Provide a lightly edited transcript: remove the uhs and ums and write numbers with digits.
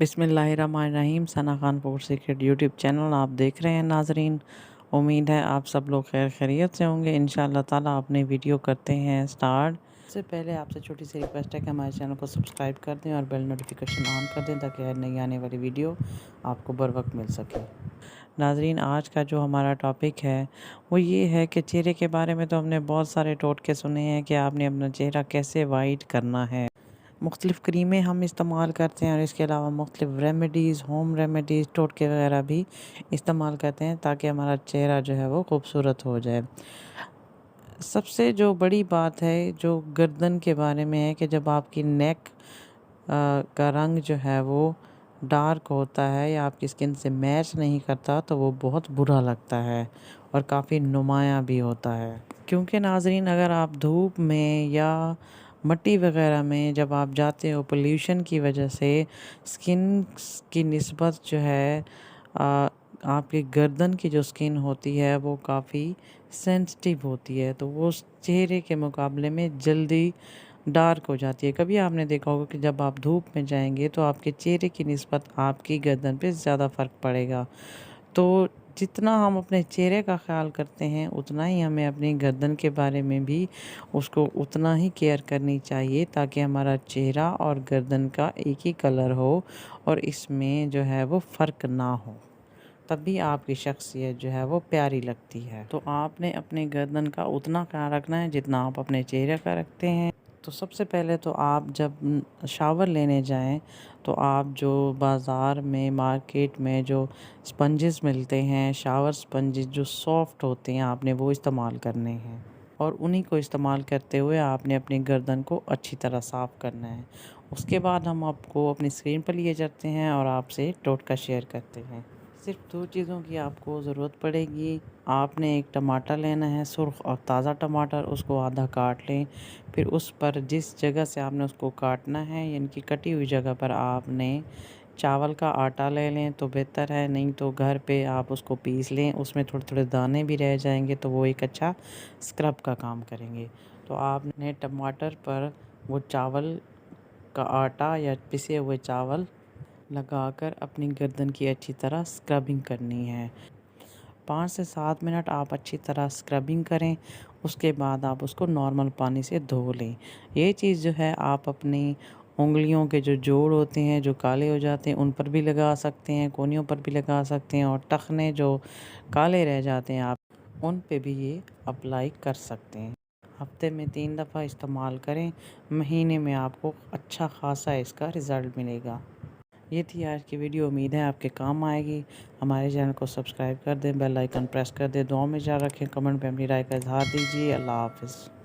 बिस्मिल्लाहिर्रहमानिर्रहीम। Sana Khan food secret YouTube channel आप देख रहे हैं नाजरीन। उम्मीद है आप सब लोग खैर खैरियत से होंगे। इंशाअल्लाह ताला अपने वीडियो करते हैं स्टार्ट। सबसे पहले आपसे छोटी सी रिक्वेस्ट है कि हमारे चैनल को सब्सक्राइब कर दें और बेल नोटिफिकेशन ऑन कर दें ताकि हर नई आने वाली वीडियो आपको बर वक्त मिल सके। नाजरीन, आज का जो हमारा टॉपिक है वो ये है कि चेहरे के बारे में तो हमने बहुत सारे टोटके सुने हैं कि आपने अपना चेहरा कैसे वाइट करना है। मुख्तलिफ़ क्रीमें हम इस्तेमाल करते हैं और इसके अलावा मुख्तलिफ़ रेमेडीज़, होम रेमेडीज़, टोटके वगैरह भी इस्तेमाल करते हैं ताकि हमारा चेहरा जो है वो खूबसूरत हो जाए। सबसे जो बड़ी बात है जो गर्दन के बारे में है कि जब आपकी नेक का रंग जो है वो डार्क होता है या आपकी स्किन से मैच नहीं करता तो वो बहुत बुरा लगता है और काफ़ी नुमायाँ भी होता है। क्योंकि नाज़रीन, अगर आप धूप में या मट्टी वगैरह में जब आप जाते हो पोल्यूशन की वजह से स्किन की निस्बत जो है आपकी गर्दन की जो स्किन होती है वो काफ़ी सेंसिटिव होती है, तो वो चेहरे के मुकाबले में जल्दी डार्क हो जाती है। कभी आपने देखा होगा कि जब आप धूप में जाएंगे तो आपके चेहरे की निस्बत आपकी गर्दन पे ज़्यादा फ़र्क पड़ेगा। तो जितना हम अपने चेहरे का ख्याल करते हैं उतना ही हमें अपनी गर्दन के बारे में भी उसको उतना ही केयर करनी चाहिए ताकि हमारा चेहरा और गर्दन का एक ही कलर हो और इसमें जो है वो फ़र्क ना हो, तभी आपकी शख्सियत जो है वो प्यारी लगती है। तो आपने अपने गर्दन का उतना ख्याल रखना है जितना आप अपने चेहरे का रखते हैं। तो सबसे पहले तो आप जब शावर लेने जाएं तो आप जो बाज़ार में मार्केट में जो स्पंजेस मिलते हैं, शावर स्पंजेस जो सॉफ्ट होते हैं, आपने वो इस्तेमाल करने हैं और उन्हीं को इस्तेमाल करते हुए आपने अपनी गर्दन को अच्छी तरह साफ़ करना है। उसके बाद हम आपको अपनी स्क्रीन पर लिए जाते हैं और आपसे टोटका शेयर करते हैं। सिर्फ 2 चीज़ों की आपको ज़रूरत पड़ेगी। आपने एक टमाटर लेना है, सुर्ख़ और ताज़ा टमाटर, उसको आधा काट लें। फिर उस पर जिस जगह से आपने उसको काटना है यानी कि कटी हुई जगह पर आपने चावल का आटा ले लें तो बेहतर है, नहीं तो घर पे आप उसको पीस लें। उसमें थोड़े-थोड़े दाने भी रह जाएंगे तो वो एक अच्छा स्क्रब का काम करेंगे। तो आपने टमाटर पर वो चावल का आटा या पिसे हुए चावल लगाकर अपनी गर्दन की अच्छी तरह स्क्रबिंग करनी है। 5 से 7 मिनट आप अच्छी तरह स्क्रबिंग करें। उसके बाद आप उसको नॉर्मल पानी से धो लें। ये चीज़ जो है आप अपनी उँगलियों के जो जोड़ होते हैं जो काले हो जाते हैं उन पर भी लगा सकते हैं, कोहनियों पर भी लगा सकते हैं और टखने जो काले रह जाते हैं आप उन पे भी ये अप्लाई कर सकते हैं। हफ्ते में 3 दफ़ा इस्तेमाल करें। महीने में आपको अच्छा खासा इसका रिज़ल्ट मिलेगा। ये थी आज की वीडियो। उम्मीद है आपके काम आएगी। हमारे चैनल को सब्सक्राइब कर दें, बेल आइकन प्रेस कर दें, दुआओं में याद रखें, कमेंट पे अपनी राय का इज़हार दीजिए। अल्लाह हाफ़िज़।